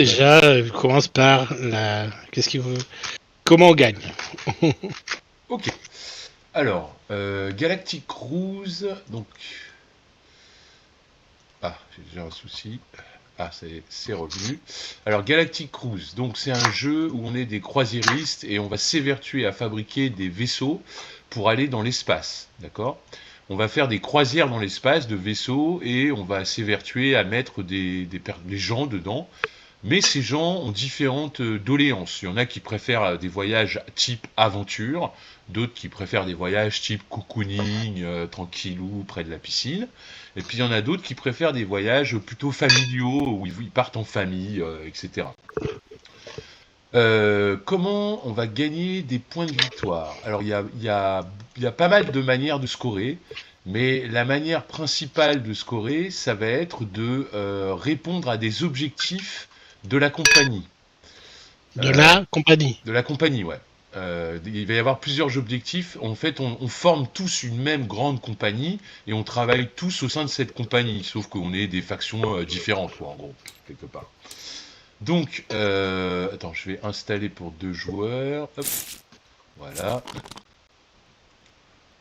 Déjà, je commence par Qu'est-ce qu'il veut? Comment on gagne? Ok. Alors, Galactic Cruise, donc... Ah, j'ai déjà un souci. Ah, c'est revenu. Alors, Galactic Cruise, donc c'est un jeu où on est des croisiéristes et on va s'évertuer à fabriquer des vaisseaux pour aller dans l'espace, d'accord? On va faire des croisières dans l'espace de vaisseaux et on va s'évertuer à mettre des gens dedans. Mais ces gens ont différentes doléances. Il y en a qui préfèrent des voyages type aventure, d'autres qui préfèrent des voyages type cocooning, tranquillou, près de la piscine. Et puis il y en a d'autres qui préfèrent des voyages plutôt familiaux, où ils partent en famille, etc. Comment on va gagner des points de victoire? Alors il y a pas mal de manières de scorer, mais la manière principale de scorer, ça va être de répondre à des objectifs de la compagnie. De Euh, la compagnie. de la compagnie, ouais. Il va y avoir plusieurs objectifs. En fait, on forme tous une même grande compagnie et on travaille tous au sein de cette compagnie, sauf qu'on est des factions différentes, quoi, en gros, quelque part. Donc, attends, je vais installer pour 2 joueurs. Hop, voilà.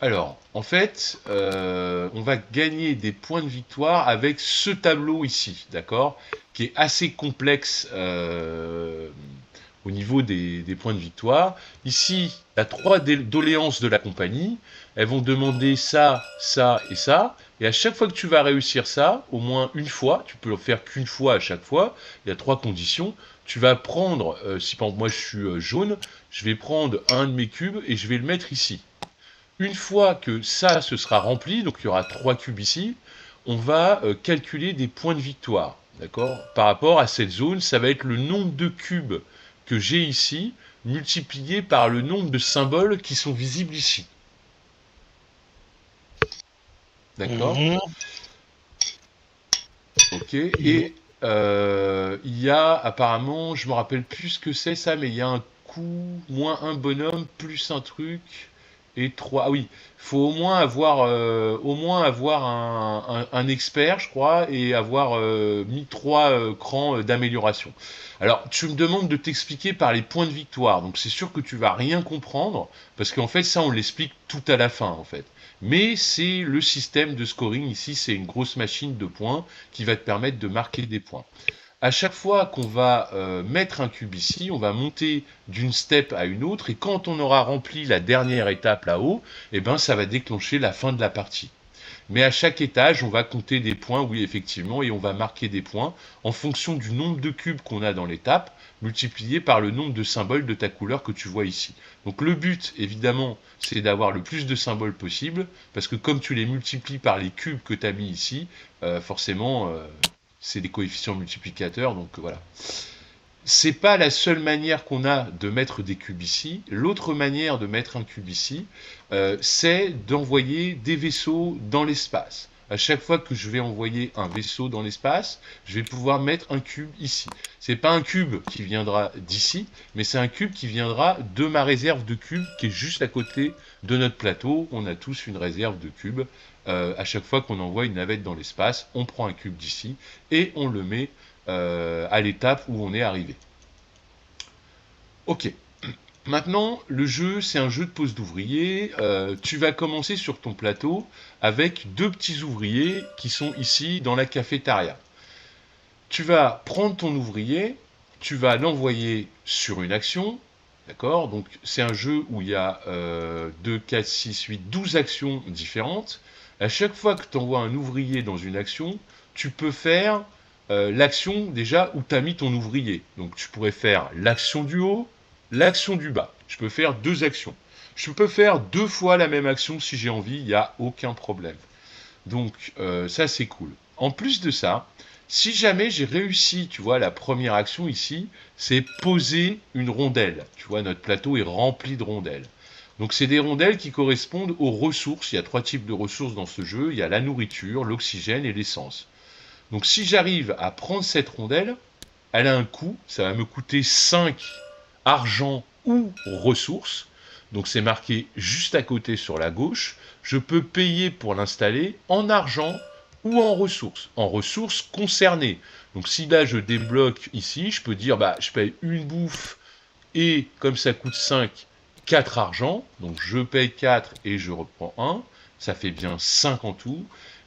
Alors, en fait, on va gagner des points de victoire avec ce tableau ici, d'accord? Qui est assez complexe au niveau des points de victoire. Ici, il y a 3 doléances de la compagnie. Elles vont demander ça, ça et ça. Et à chaque fois que tu vas réussir ça, au moins une fois, tu peux le faire qu'une fois à chaque fois, il y a 3 conditions. Tu vas prendre, si par exemple moi je suis jaune, je vais prendre un de mes cubes et je vais le mettre ici. Une fois que ça se sera rempli, donc il y aura 3 cubes ici, on va calculer des points de victoire. D'accord? Par rapport à cette zone, ça va être le nombre de cubes que j'ai ici, multiplié par le nombre de symboles qui sont visibles ici. D'accord? Mhm. Ok. Et il y a apparemment, je me rappelle plus ce que c'est ça, mais il y a un coup, moins un bonhomme, plus un truc, et 3. Ah oui, faut au moins avoir un expert, je crois, et avoir mis 3 crans d'amélioration. Alors, tu me demandes de t'expliquer par les points de victoire, donc c'est sûr que tu vas rien comprendre, parce qu'en fait, ça, on l'explique tout à la fin, en fait. Mais c'est le système de scoring ici, c'est une grosse machine de points qui va te permettre de marquer des points. À chaque fois qu'on va mettre un cube ici, on va monter d'une step à une autre, et quand on aura rempli la dernière étape là-haut, eh ben, ça va déclencher la fin de la partie. Mais à chaque étage, on va compter des points, oui, effectivement, et on va marquer des points en fonction du nombre de cubes qu'on a dans l'étape, multiplié par le nombre de symboles de ta couleur que tu vois ici. Donc le but, évidemment, c'est d'avoir le plus de symboles possible, parce que comme tu les multiplies par les cubes que tu as mis ici, forcément, c'est des coefficients multiplicateurs, donc voilà. C'est pas la seule manière qu'on a de mettre des cubes ici. L'autre manière de mettre un cube ici, c'est d'envoyer des vaisseaux dans l'espace. À chaque fois que je vais envoyer un vaisseau dans l'espace, je vais pouvoir mettre un cube ici. C'est pas un cube qui viendra d'ici, mais c'est un cube qui viendra de ma réserve de cubes qui est juste à côté de notre plateau. On a tous une réserve de cubes. À chaque fois qu'on envoie une navette dans l'espace, on prend un cube d'ici et on le met à l'étape où on est arrivé. Ok. Maintenant, le jeu, c'est un jeu de pose d'ouvriers. Tu vas commencer sur ton plateau avec 2 petits ouvriers qui sont ici dans la cafétéria. Tu vas prendre ton ouvrier, tu vas l'envoyer sur une action. D'accord? Donc, c'est un jeu où il y a 2, 4, 6, 8, 12 actions différentes. À chaque fois que tu envoies un ouvrier dans une action, tu peux faire l'action déjà où tu as mis ton ouvrier. Donc, tu pourrais faire l'action du haut, l'action du bas. Je peux faire 2 actions. Je peux faire 2 fois la même action si j'ai envie, il n'y a aucun problème. Donc ça c'est cool. En plus de ça, si jamais j'ai réussi, tu vois, la première action ici, c'est poser une rondelle. Tu vois, notre plateau est rempli de rondelles. Donc c'est des rondelles qui correspondent aux ressources. Il y a 3 types de ressources dans ce jeu. Il y a la nourriture, l'oxygène et l'essence. Donc si j'arrive à prendre cette rondelle, elle a un coût. Ça va me coûter 5 argent ou ressources. Donc c'est marqué juste à côté sur la gauche. Je peux payer pour l'installer en argent ou en ressources. En ressources concernées. Donc si là je débloque ici, je peux dire bah je paye une bouffe et comme ça coûte 5, 4 argent. Donc je paye 4 et je reprends 1. Ça fait bien 5 en tout.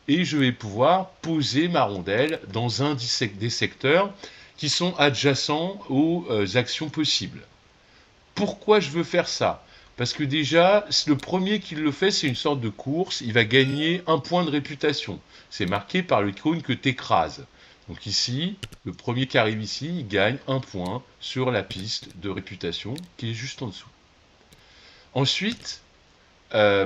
Et je vais pouvoir poser ma rondelle dans un des secteurs qui sont adjacents aux actions possibles. Pourquoi je veux faire ça? Parce que déjà, le premier qui le fait, c'est une sorte de course, il va gagner un point de réputation. C'est marqué par le cône que tu écrases. Donc ici, le premier qui arrive ici, il gagne un point sur la piste de réputation qui est juste en dessous. Ensuite,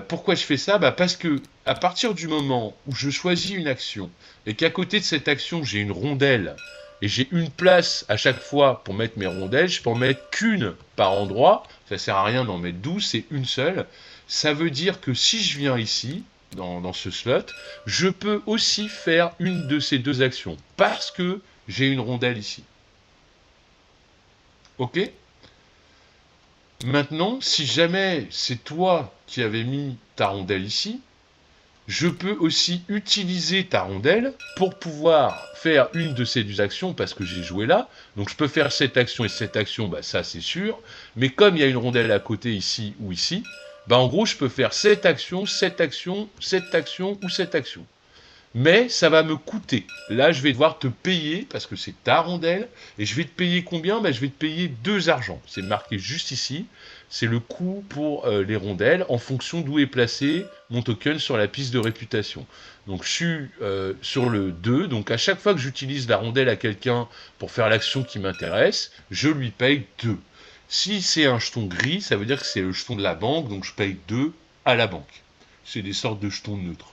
pourquoi je fais ça? Parce que à partir du moment où je choisis une action et qu'à côté de cette action, j'ai une rondelle et j'ai une place à chaque fois pour mettre mes rondelles, je peux en mettre qu'une par endroit, ça sert à rien d'en mettre 12, c'est une seule. Ça veut dire que si je viens ici, dans ce slot, je peux aussi faire une de ces deux actions parce que j'ai une rondelle ici. Ok? Maintenant, si jamais c'est toi qui avais mis ta rondelle ici, je peux aussi utiliser ta rondelle pour pouvoir faire une de ces deux actions parce que j'ai joué là. Donc je peux faire cette action et cette action, ça c'est sûr. Mais comme il y a une rondelle à côté ici ou ici, en gros je peux faire cette action, cette action, cette action ou cette action. Mais ça va me coûter. Là je vais devoir te payer parce que c'est ta rondelle. Et je vais te payer combien? Je vais te payer 2 argent. C'est marqué juste ici. C'est le coût pour les rondelles en fonction d'où est placé mon token sur la piste de réputation. Donc je suis sur le 2, donc à chaque fois que j'utilise la rondelle à quelqu'un pour faire l'action qui m'intéresse, je lui paye 2. Si c'est un jeton gris, ça veut dire que c'est le jeton de la banque, donc je paye 2 à la banque. C'est des sortes de jetons neutres.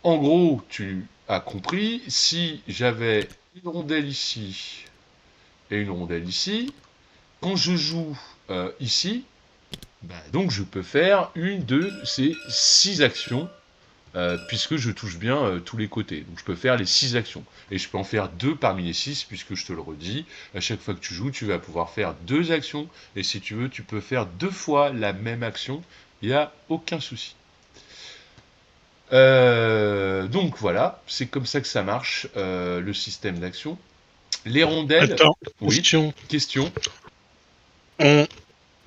En gros, tu as compris, si j'avais une rondelle ici et une rondelle ici, quand je joue ici, donc je peux faire une de ces 6 actions, puisque je touche bien tous les côtés. Donc je peux faire les 6 actions. Et je peux en faire 2 parmi les 6, puisque je te le redis, à chaque fois que tu joues, tu vas pouvoir faire 2 actions. Et si tu veux, tu peux faire 2 fois la même action. Il n'y a aucun souci. Donc voilà, c'est comme ça que ça marche, le système d'action. Les rondelles... Attends, Oui, question.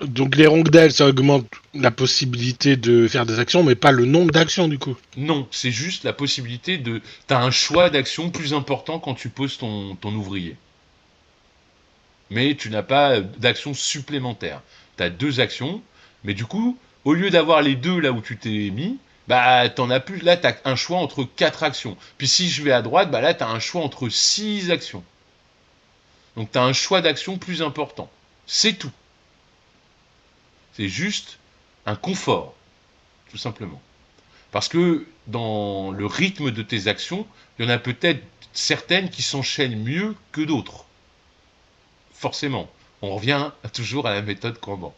Donc les rondelles, ça augmente la possibilité de faire des actions, mais pas le nombre d'actions du coup. Non, c'est juste la possibilité de... T'as un choix d'action plus important quand tu poses ton ouvrier. Mais tu n'as pas d'action supplémentaire. T'as 2 actions, mais du coup, au lieu d'avoir les 2 là où tu t'es mis, t'en as plus. Là, t'as un choix entre 4 actions. Puis si je vais à droite, là, t'as un choix entre 6 actions. Donc t'as un choix d'action plus important. C'est tout. C'est juste un confort, tout simplement. Parce que dans le rythme de tes actions, il y en a peut-être certaines qui s'enchaînent mieux que d'autres. Forcément. On revient toujours à la méthode Kanban.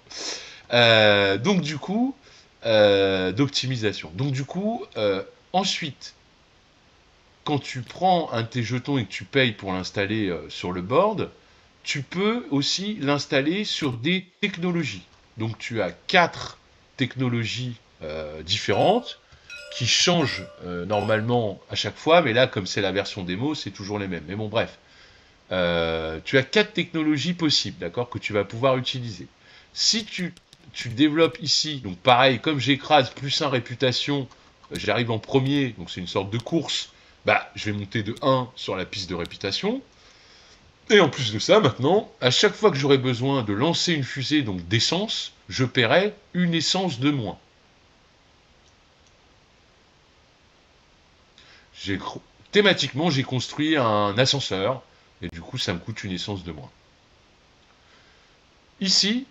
Donc du coup, d'optimisation. Donc du coup, ensuite, quand tu prends un de tes jetons et que tu payes pour l'installer sur le board, tu peux aussi l'installer sur des technologies. Donc tu as 4 technologies différentes qui changent normalement à chaque fois, mais là, comme c'est la version démo, c'est toujours les mêmes. Mais bon, bref. Tu as 4 technologies possibles, d'accord, que tu vas pouvoir utiliser. Si tu développes ici, donc pareil, comme j'écrase plus 1 réputation, j'arrive en premier, donc c'est une sorte de course, je vais monter de 1 sur la piste de réputation. Et en plus de ça, maintenant, à chaque fois que j'aurai besoin de lancer une fusée, donc d'essence, je paierai une essence de moins. Thématiquement, j'ai construit un ascenseur, et du coup, ça me coûte une essence de moins. Ici,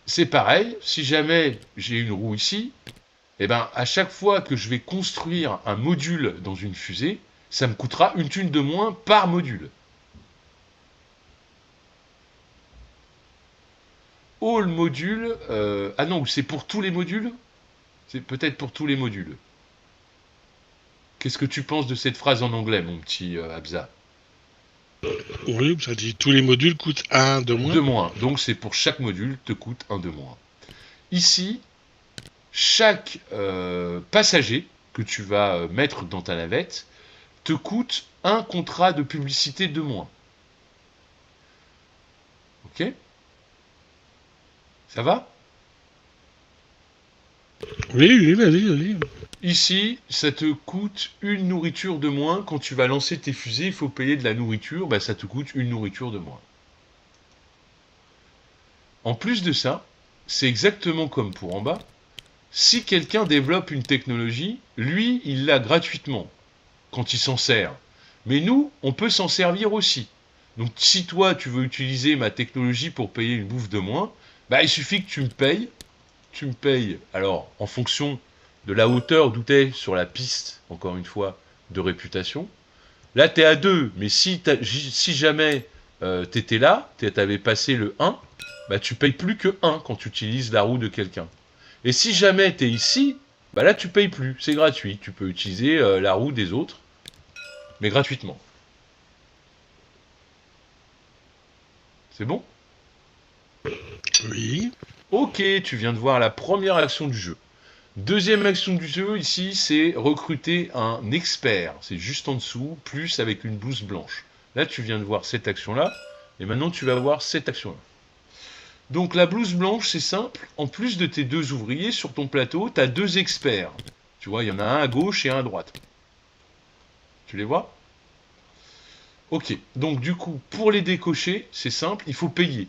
c'est pareil, si jamais j'ai une roue ici, à chaque fois que je vais construire un module dans une fusée, ça me coûtera une thune de moins par module. All module... ah non, c'est pour tous les modules? C'est peut-être pour tous les modules. Qu'est-ce que tu penses de cette phrase en anglais, mon petit Abza? Oui, ça dit tous les modules coûtent 1 de moins. De moins. Donc c'est pour chaque module, te coûte 1 de moins. Ici, chaque passager que tu vas mettre dans ta navette te coûte un contrat de publicité de moins. Ok? Ça va? Oui, vas-y. Ici, ça te coûte une nourriture de moins. Quand tu vas lancer tes fusées, il faut payer de la nourriture. Bah, ça te coûte une nourriture de moins. En plus de ça, c'est exactement comme pour en bas. Si quelqu'un développe une technologie, lui, il l'a gratuitement quand il s'en sert. Mais nous, on peut s'en servir aussi. Donc si toi, tu veux utiliser ma technologie pour payer une bouffe de moins, bah, il suffit que tu me payes. Tu me payes, alors, en fonction de la hauteur d'où tu es sur la piste, encore une fois, de réputation. Là, tu es à 2, mais si jamais tu étais là, tu avais passé le 1, bah, tu payes plus que 1 quand tu utilises la roue de quelqu'un. Et si jamais tu es ici, bah là, tu payes plus, c'est gratuit. Tu peux utiliser la roue des autres, mais gratuitement. C'est bon? Oui. Ok, tu viens de voir la première action du jeu. Deuxième action du jeu, ici, c'est recruter un expert. C'est juste en dessous, plus avec une blouse blanche. Là, tu viens de voir cette action-là, et maintenant, tu vas voir cette action-là. Donc, la blouse blanche, c'est simple. En plus de tes 2 ouvriers, sur ton plateau, tu as 2 experts. Tu vois, il y en a un à gauche et un à droite. Tu les vois? Ok, donc du coup, pour les décocher, c'est simple, il faut payer.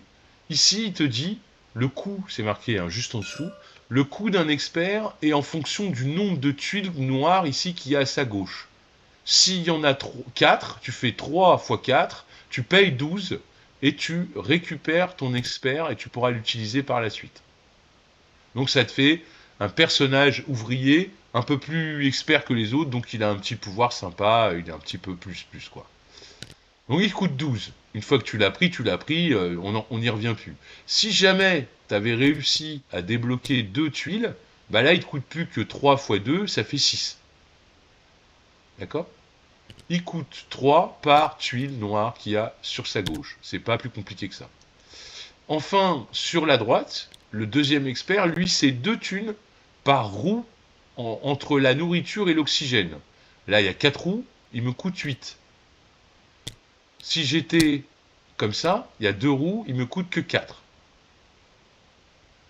Ici, il te dit, le coût, c'est marqué juste en dessous, le coût d'un expert est en fonction du nombre de tuiles noires ici qu'il y a à sa gauche. S'il y en a 4, tu fais 3 fois 4, tu payes 12 et tu récupères ton expert et tu pourras l'utiliser par la suite. Donc ça te fait un personnage ouvrier un peu plus expert que les autres, donc il a un petit pouvoir sympa, il est un petit peu plus quoi. Donc il coûte 12. Une fois que tu l'as pris, on n'y revient plus. Si jamais tu avais réussi à débloquer 2 tuiles, bah là il te coûte plus que 3 fois 2, ça fait 6. D'accord? Il coûte 3 par tuile noire qu'il y a sur sa gauche. C'est pas plus compliqué que ça. Enfin, sur la droite, le deuxième expert, lui, c'est 2 thunes par roue entre la nourriture et l'oxygène. Là, il y a 4 roues, il me coûte 8. Si j'étais comme ça, il y a 2 roues, il me coûte que 4.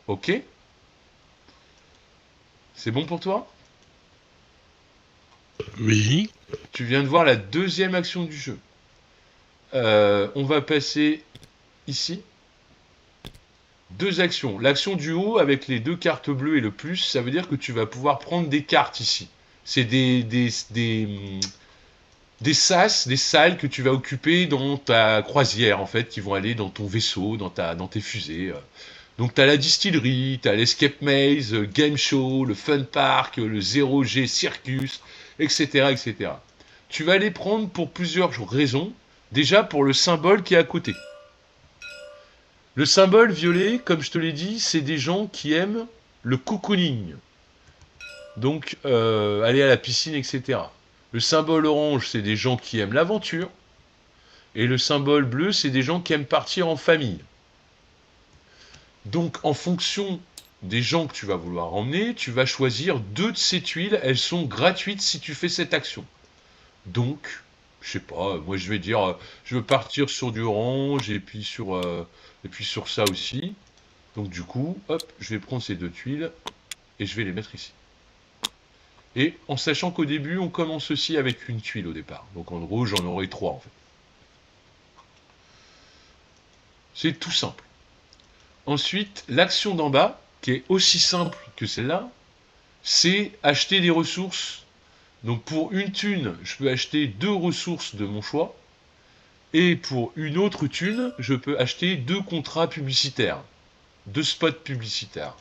Ok? C'est bon pour toi? Oui. Tu viens de voir la deuxième action du jeu. On va passer ici. 2 actions. L'action du haut avec les 2 cartes bleues et le plus, ça veut dire que tu vas pouvoir prendre des cartes ici. C'est des sas, des salles que tu vas occuper dans ta croisière, en fait, qui vont aller dans ton vaisseau, dans tes fusées. Donc, tu as la distillerie, tu as l'escape maze, game show, le fun park, le 0G circus, etc., etc. Tu vas les prendre pour plusieurs raisons. Déjà, pour le symbole qui est à côté. Le symbole violet, comme je te l'ai dit, c'est des gens qui aiment le cocooning. Donc, aller à la piscine, etc. Le symbole orange, c'est des gens qui aiment l'aventure. Et le symbole bleu, c'est des gens qui aiment partir en famille. Donc, en fonction des gens que tu vas vouloir emmener, tu vas choisir 2 de ces tuiles. Elles sont gratuites si tu fais cette action. Donc, je sais pas, moi je vais dire, je veux partir sur du orange et puis sur ça aussi. Donc du coup, hop, je vais prendre ces 2 tuiles et je vais les mettre ici. Et en sachant qu'au début, on commence aussi avec une tuile au départ. Donc en gros, j'en aurai 3 en fait. C'est tout simple. Ensuite, l'action d'en bas, qui est aussi simple que celle-là, c'est acheter des ressources. Donc pour une thune, je peux acheter 2 ressources de mon choix. Et pour une autre thune, je peux acheter 2 contrats publicitaires. 2 spots publicitaires.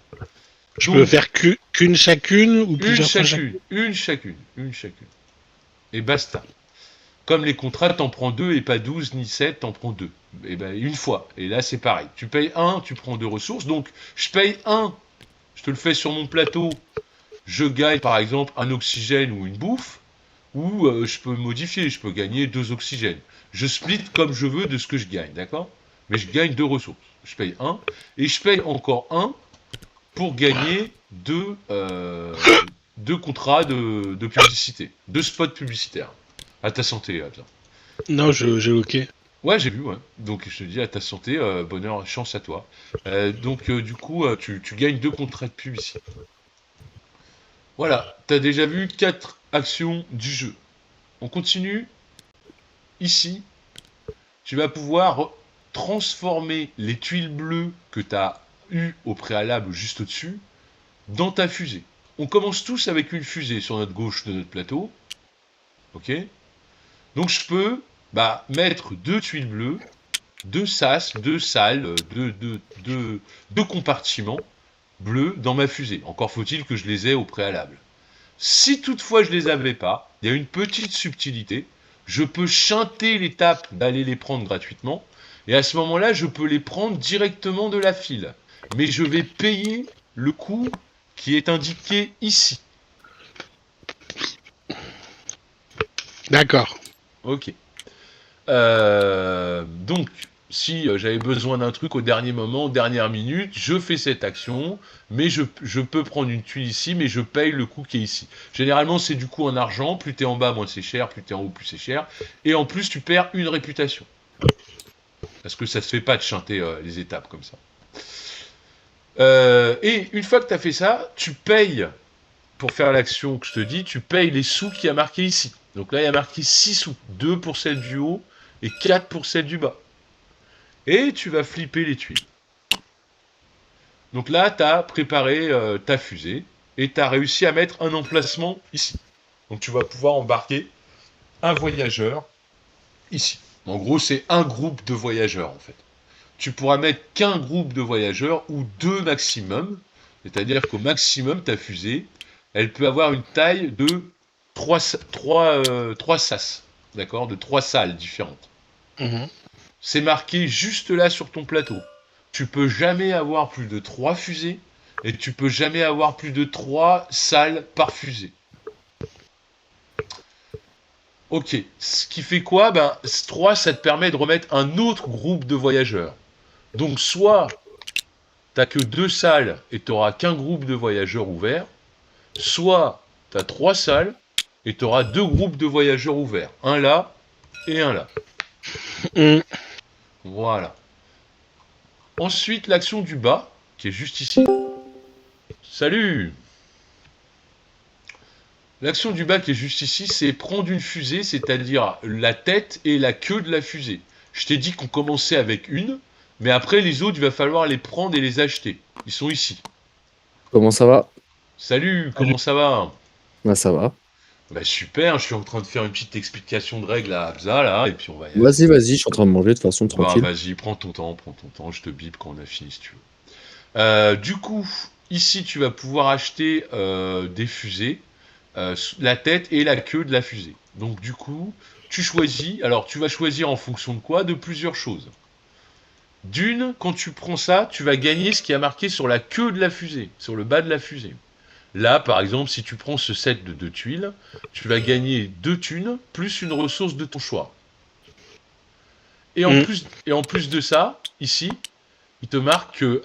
Je Donc, peux faire qu'une chacune ou plusieurs fois chacune. une chacune. Et basta. Comme les contrats, t'en prends 2 et pas 12 ni 7, t'en prends 2. Et ben une fois. Et là c'est pareil. Tu payes 1, tu prends 2 ressources. Donc je paye 1, je te le fais sur mon plateau. Je gagne par exemple un oxygène ou une bouffe. Ou je peux modifier, je peux gagner 2 oxygènes. Je split comme je veux de ce que je gagne, d'accord? Mais je gagne 2 ressources. Je paye 1. Et je paye encore 1 pour gagner 2 2 contrats de publicité, 2 spots publicitaires. À ta santé, Abza. Non, j'ai OK. Ouais, j'ai vu, ouais. Donc je te dis à ta santé, bonheur, chance à toi. Donc du coup, tu gagnes 2 contrats de publicité. Voilà, t'as déjà vu 4 actions du jeu. On continue. Ici, tu vas pouvoir transformer les tuiles bleues que tu as eues au préalable juste au-dessus dans ta fusée. On commence tous avec une fusée sur notre gauche de notre plateau. Ok. Donc je peux mettre 2 tuiles bleues, 2 sas, 2 salles, 2 compartiments bleus dans ma fusée. Encore faut-il que je les ai au préalable. Si toutefois je les avais pas, il y a une petite subtilité. Je peux chanter l'étape d'aller les prendre gratuitement. Et à ce moment-là, je peux les prendre directement de la file. Mais je vais payer le coût qui est indiqué ici. D'accord. Ok. Donc, si j'avais besoin d'un truc au dernier moment, dernière minute, je fais cette action, mais je peux prendre une tuile ici, mais je paye le coût qui est ici. Généralement, c'est du coup en argent, plus t'es en bas, moins c'est cher, plus t'es en haut, plus c'est cher, et en plus, tu perds une réputation. Parce que ça se fait pas de chanter les étapes comme ça. Et une fois que tu as fait ça, tu payes, pour faire l'action que je te dis, tu payes les sous qu'il y a marqué ici. Donc là, il y a marqué 6 sous, 2 pour celle du haut et 4 pour celle du bas. Et tu vas flipper les tuiles. Donc là, tu as préparé ta fusée et tu as réussi à mettre un emplacement ici. Donc tu vas pouvoir embarquer un voyageur ici. En gros, c'est un groupe de voyageurs en fait. Tu pourras mettre qu'un groupe de voyageurs ou 2 maximum. C'est-à-dire qu'au maximum, ta fusée, elle peut avoir une taille de 3 sas. D'accord, de 3 salles différentes. Mhm. C'est marqué juste là sur ton plateau. Tu peux jamais avoir plus de 3 fusées et tu peux jamais avoir plus de 3 salles par fusée. Ok, ce qui fait quoi? 3, ça te permet de remettre un autre groupe de voyageurs. Donc soit t'as que 2 salles et t'auras qu'un groupe de voyageurs ouverts, soit t'as 3 salles et t'auras 2 groupes de voyageurs ouverts. Un là et un là. Mhm. Voilà. Ensuite, l'action du bas, qui est juste ici. Salut! L'action du bas qui est juste ici, c'est prendre une fusée, c'est-à-dire la tête et la queue de la fusée. Je t'ai dit qu'on commençait avec une, mais après les autres, il va falloir les prendre et les acheter. Ils sont ici. Comment ça va? Salut, Salut. comment ça va? Ah, ça va. Bah super, je suis en train de faire une petite explication de règles à Abza là, et puis on va y aller. Vas-y, je suis en train de manger de toute façon, Bah tranquille. vas-y, prends ton temps, je te bip quand on a fini si tu veux. Du coup, ici tu vas pouvoir acheter des fusées, la tête et la queue de la fusée. Donc du coup, tu choisis, alors tu vas choisir en fonction de quoi? De plusieurs choses. D'une, quand tu prends ça, tu vas gagner ce qui a marqué sur la queue de la fusée, sur le bas de la fusée. Là, par exemple, si tu prends ce set de 2 tuiles, tu vas gagner 2 thunes plus une ressource de ton choix. Et en plus de ça, ici, il te marque que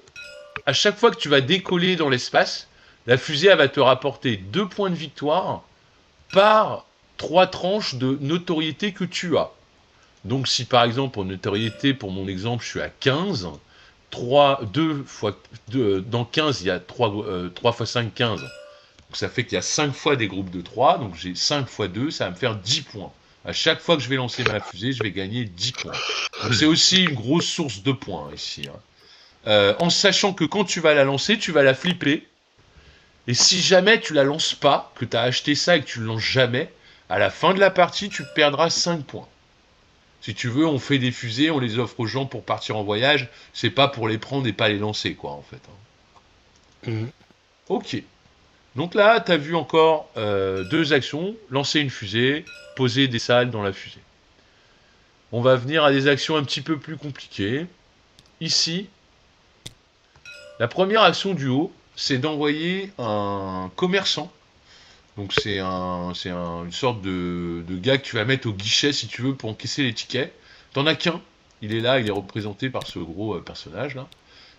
à chaque fois que tu vas décoller dans l'espace, la fusée elle va te rapporter 2 points de victoire par 3 tranches de notoriété que tu as. Donc si par exemple en notoriété, pour mon exemple, je suis à 15, 2 fois, dans 15, il y a 3 fois 5, 15. Donc ça fait qu'il y a 5 fois des groupes de 3, donc j'ai 5 fois 2, ça va me faire 10 points. À chaque fois que je vais lancer ma fusée, je vais gagner 10 points. Donc c'est aussi une grosse source de points ici. En sachant que quand tu vas la lancer, tu vas la flipper. Et si jamais tu la lances pas, que tu as acheté ça et que tu le lances jamais, à la fin de la partie, tu perdras 5 points. Si tu veux, on fait des fusées, on les offre aux gens pour partir en voyage. C'est pas pour les prendre et pas les lancer, quoi, en fait. Mhm. Ok. Donc là, tu as vu encore 2 actions. Lancer une fusée, poser des salles dans la fusée. On va venir à des actions un petit peu plus compliquées. Ici, la première action du haut, c'est d'envoyer un commerçant. Donc c'est une sorte de gars que tu vas mettre au guichet si tu veux pour encaisser les tickets. T'en as qu'un. Il est là, il est représenté par ce gros personnage là.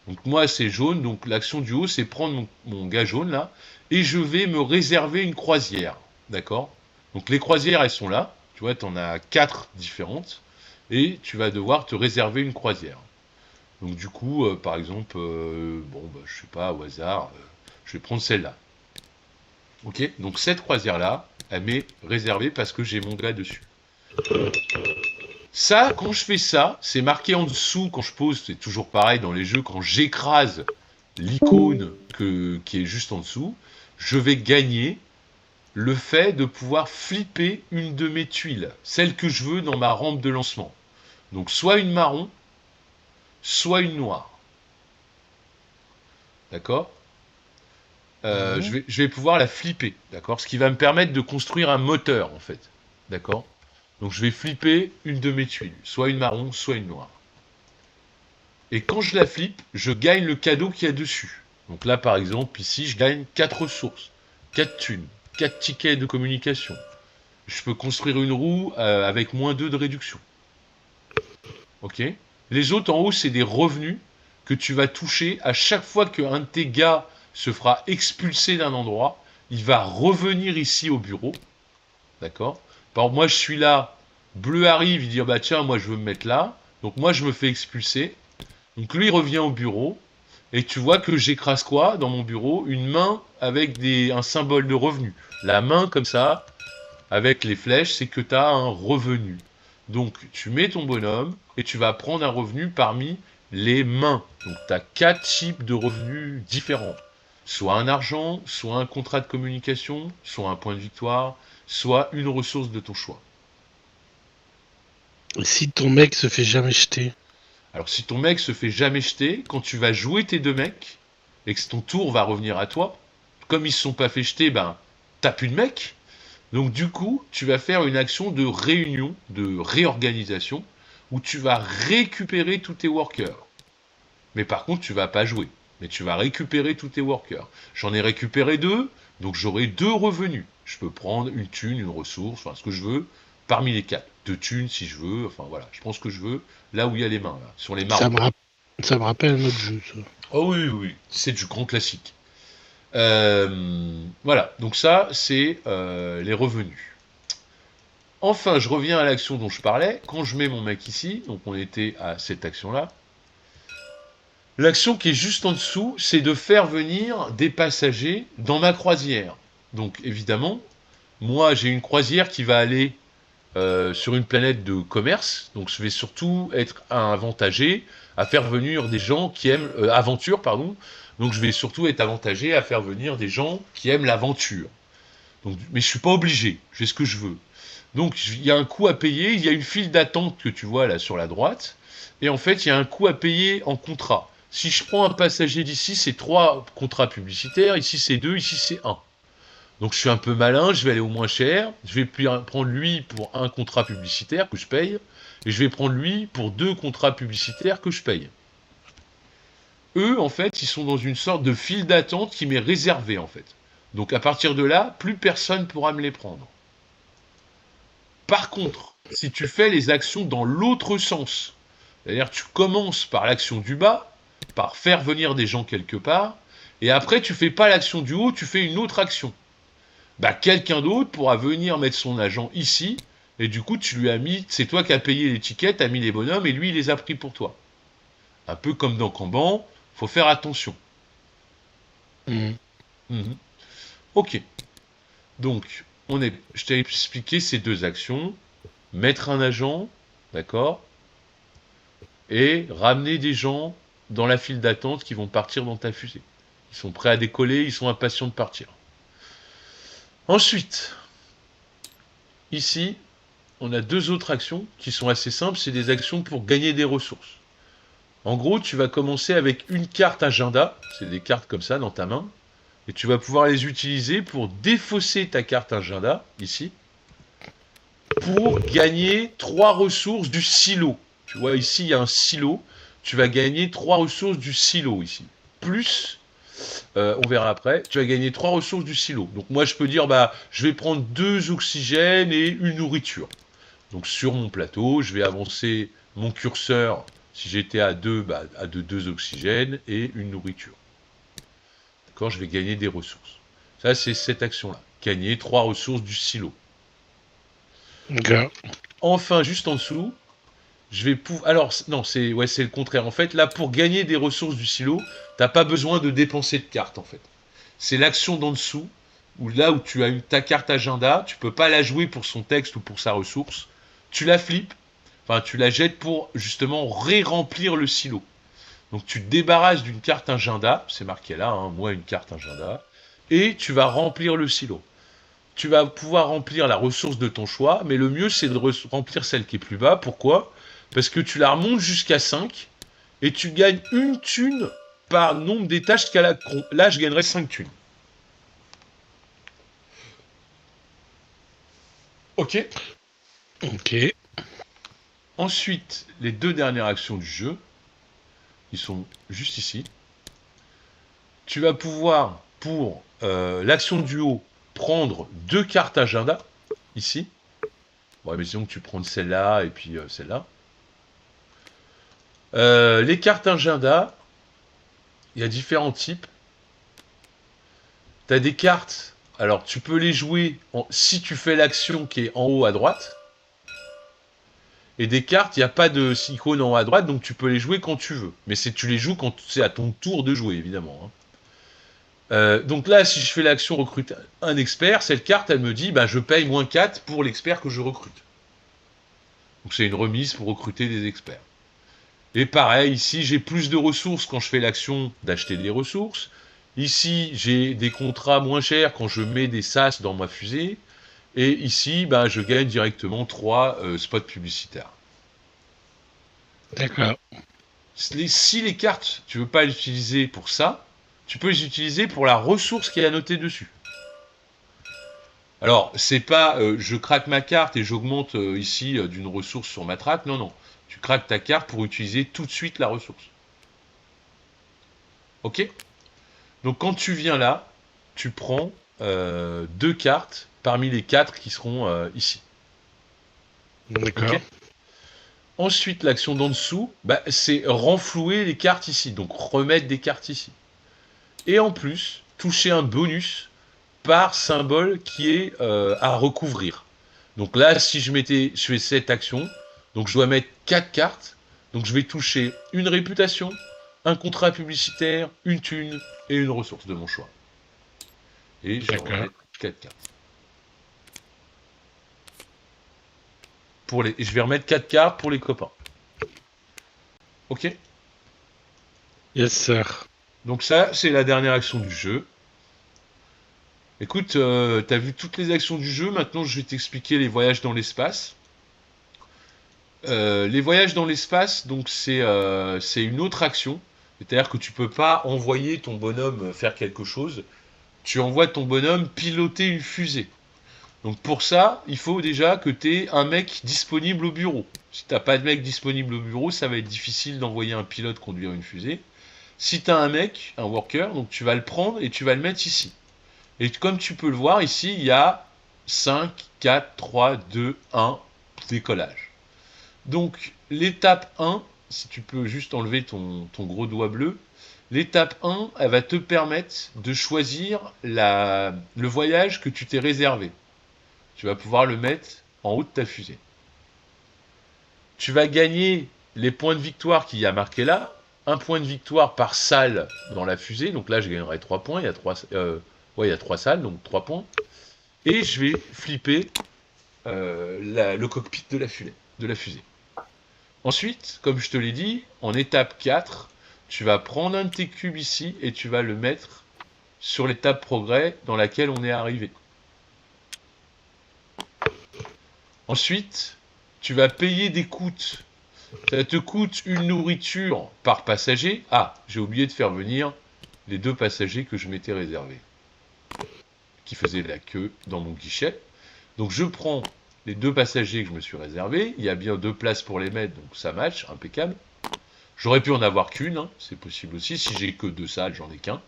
Donc moi c'est jaune, donc l'action du haut c'est prendre mon gars jaune là, et je vais me réserver une croisière, d'accord? Donc les croisières elles sont là, tu vois, tu en as 4 différentes, et tu vas devoir te réserver une croisière. Donc du coup, par exemple, bon bah, je sais pas, au hasard, je vais prendre celle-là. Ok? Donc cette croisière-là, elle m'est réservée parce que j'ai mon gars dessus. Ça, quand je fais ça, c'est marqué en dessous quand je pose, c'est toujours pareil dans les jeux, quand j'écrase l'icône qui est juste en dessous, je vais gagner le fait de pouvoir flipper une de mes tuiles, celle que je veux dans ma rampe de lancement. Donc soit une marron, soit une noire. D'accord? Je vais pouvoir la flipper, d'accord? Ce qui va me permettre de construire un moteur, en fait. D'accord? Donc je vais flipper une de mes tuiles, soit une marron, soit une noire. Et quand je la flippe, je gagne le cadeau qu'il y a dessus. Donc là, par exemple, ici, je gagne 4 ressources, 4 thunes, 4 tickets de communication. Je peux construire une roue avec -2 de réduction. Ok? Les autres en haut, c'est des revenus que tu vas toucher à chaque fois qu'un de tes gars se fera expulser d'un endroit. Il va revenir ici au bureau. D'accord? Par exemple, moi, je suis là. Bleu arrive, il dit ah bah tiens, moi, je veux me mettre là. Donc, moi, je me fais expulser. Donc, lui, il revient au bureau. Et tu vois que j'écrase quoi dans mon bureau? Une main avec un symbole de revenu. La main, comme ça, avec les flèches, c'est que tu as un revenu. Donc, tu mets ton bonhomme et tu vas prendre un revenu parmi les mains. Donc, tu as 4 types de revenus différents. Soit un argent, soit un contrat de communication, soit un point de victoire, soit une ressource de ton choix. Et si ton mec se fait jamais jeter? Alors, si ton mec se fait jamais jeter, quand tu vas jouer tes 2 mecs, et que ton tour va revenir à toi, comme ils se sont pas fait jeter, ben, t'as plus de mec. Donc du coup, tu vas faire une action de réunion, de réorganisation, où tu vas récupérer tous tes workers. Mais par contre, tu vas pas jouer. Mais tu vas récupérer tous tes workers. J'en ai récupéré 2, donc j'aurai 2 revenus. Je peux prendre une thune, une ressource, enfin ce que je veux, parmi les 4. 2 thunes si je veux, enfin voilà, je prends ce que je veux, là où il y a les mains, là, sur les marrons. Ça me rappelle un autre jeu, ça. Oh oui, oui, oui, c'est du grand classique. Voilà, donc ça, c'est les revenus. Enfin, je reviens à l'action dont je parlais. Quand je mets mon mec ici, donc on était à cette action-là, l'action qui est juste en dessous, c'est de faire venir des passagers dans ma croisière. Donc évidemment, moi j'ai une croisière qui va aller sur une planète de commerce, donc je vais surtout être avantagé à faire venir des gens qui aiment aventure, pardon. Donc je vais surtout être avantagé à faire venir des gens qui aiment l'aventure. Donc, mais je suis pas obligé, je fais ce que je veux. Donc il y a un coût à payer, il y a une file d'attente que tu vois là sur la droite, et en fait il y a un coût à payer en contrat. Si je prends un passager d'ici, c'est 3 contrats publicitaires, ici c'est 2, ici c'est 1. Donc je suis un peu malin, je vais aller au moins cher, je vais prendre lui pour un contrat publicitaire que je paye, et je vais prendre lui pour 2 contrats publicitaires que je paye. Eux, en fait, ils sont dans une sorte de file d'attente qui m'est réservée, en fait. Donc à partir de là, plus personne pourra me les prendre. Par contre, si tu fais les actions dans l'autre sens, c'est-à-dire tu commences par l'action du bas, par faire venir des gens quelque part, et après tu fais pas l'action du haut, tu fais une autre action. Bah quelqu'un d'autre pourra venir mettre son agent ici, et du coup tu lui as mis, c'est toi qui as payé l'étiquette, t'as mis les bonhommes, et lui il les a pris pour toi. Un peu comme dans Kanban, faut faire attention. Mhm. Ok. Donc, je t'ai expliqué ces 2 actions. Mettre un agent, d'accord, et ramener des gens dans la file d'attente qui vont partir dans ta fusée. Ils sont prêts à décoller, ils sont impatients de partir. Ensuite, ici, on a 2 autres actions qui sont assez simples, c'est des actions pour gagner des ressources. En gros, tu vas commencer avec une carte agenda, c'est des cartes comme ça dans ta main, et tu vas pouvoir les utiliser pour défausser ta carte agenda, ici, pour gagner 3 ressources du silo. Tu vois, ici, il y a un silo, tu vas gagner 3 ressources du silo, ici. Plus, on verra après, tu vas gagner 3 ressources du silo. Donc moi, je peux dire, bah, je vais prendre 2 oxygènes et une nourriture. Donc sur mon plateau, je vais avancer mon curseur Si j'étais à 2, bah, à 2 oxygènes et une nourriture. D'accord, je vais gagner des ressources. Ça, c'est cette action-là. Gagner 3 ressources du silo. Ok. Enfin, juste en dessous, je vais pouvoir... Alors, non, c'est le contraire. En fait, là, pour gagner des ressources du silo, t'as pas besoin de dépenser de cartes, en fait. C'est l'action d'en dessous, où là où tu as ta carte agenda, tu peux pas la jouer pour son texte ou pour sa ressource. Tu la flippes, enfin, tu la jettes pour, justement, ré-remplir le silo. Donc, tu te débarrasses d'une carte agenda, c'est marqué là, hein, moi, une carte agenda, et tu vas remplir le silo. Tu vas pouvoir remplir la ressource de ton choix, mais le mieux c'est de remplir celle qui est plus bas. Pourquoi? Parce que tu la remontes jusqu'à 5 et tu gagnes une thune par nombre d'étages jusqu'à là je gagnerais 5 thunes. Ok. Ok. Ensuite, les 2 dernières actions du jeu, qui sont juste ici. Tu vas pouvoir, pour l'action du haut, prendre 2 cartes agenda, ici. Bon, mais sinon tu prends celle-là et puis celle-là. Les cartes agenda, il y a différents types. Tu as des cartes, alors tu peux les jouer si tu fais l'action qui est en haut à droite. Et des cartes, il n'y a pas de icône en haut à droite, donc tu peux les jouer quand tu veux. Mais tu les joues quand c'est à ton tour de jouer, évidemment. Hein. Donc là, si je fais l'action recrute un expert, cette carte, elle me dit, bah, je paye moins 4 pour l'expert que je recrute. Donc c'est une remise pour recruter des experts. Et pareil, ici, j'ai plus de ressources quand je fais l'action d'acheter des ressources. Ici, j'ai des contrats moins chers quand je mets des SAS dans ma fusée. Et ici, bah, je gagne directement 3 spots publicitaires. D'accord. Si les cartes, tu veux pas les utiliser pour ça, tu peux les utiliser pour la ressource qui est annotée dessus. Alors, c'est pas je craque ma carte et j'augmente ici d'une ressource sur ma traque. Non, non. Tu craques ta carte pour utiliser tout de suite la ressource. Ok? Donc quand tu viens là, tu prends 2 cartes parmi les 4 qui seront ici. D'accord. Ok. Ensuite, l'action d'en dessous, bah, c'est renflouer les cartes ici, donc remettre des cartes ici. Et en plus, toucher un bonus par symbole qui est à recouvrir. Donc là, si je fais cette action, donc je dois mettre 4 cartes, donc je vais toucher une réputation, un contrat publicitaire, une thune et une ressource de mon choix. Et je vais remettre 4 cartes. Je vais remettre 4 cartes pour les copains. Ok? Yes, sir. Donc ça, c'est la dernière action du jeu. Écoute, t'as vu toutes les actions du jeu, maintenant je vais t'expliquer les voyages dans l'espace. Les voyages dans l'espace, donc c'est une autre action. C'est-à-dire que tu peux pas envoyer ton bonhomme faire quelque chose. Tu envoies ton bonhomme piloter une fusée. Donc pour ça, il faut déjà que tu aies un mec disponible au bureau. Si t'as pas de mec disponible au bureau, ça va être difficile d'envoyer un pilote conduire une fusée. Si tu as un mec, un worker, donc tu vas le prendre et tu vas le mettre ici. Et comme tu peux le voir ici, il y a 5, 4, 3, 2, 1, décollage. Donc l'étape 1, si tu peux juste enlever ton gros doigt bleu, l'étape 1, elle va te permettre de choisir le voyage que tu t'es réservé. Tu vas pouvoir le mettre en haut de ta fusée. Tu vas gagner les points de victoire qu'il y a marqués là. Un point de victoire par salle dans la fusée. Donc là, je gagnerai 3 points. Il y a 3 salles, donc 3 points. Et je vais flipper le cockpit de la fusée. Ensuite, comme je te l'ai dit, en étape 4, tu vas prendre un de tes cubes ici et tu vas le mettre sur l'étape progrès dans laquelle on est arrivé. Ensuite, tu vas payer des coûts. Ça te coûte une nourriture par passager. Ah, j'ai oublié de faire venir les 2 passagers que je m'étais réservés, qui faisaient la queue dans mon guichet. Donc je prends les 2 passagers que je me suis réservés. Il y a bien 2 places pour les mettre, donc ça match, impeccable. J'aurais pu en avoir qu'une, hein, c'est possible aussi. Si j'ai que 2 salles, j'en ai qu'un.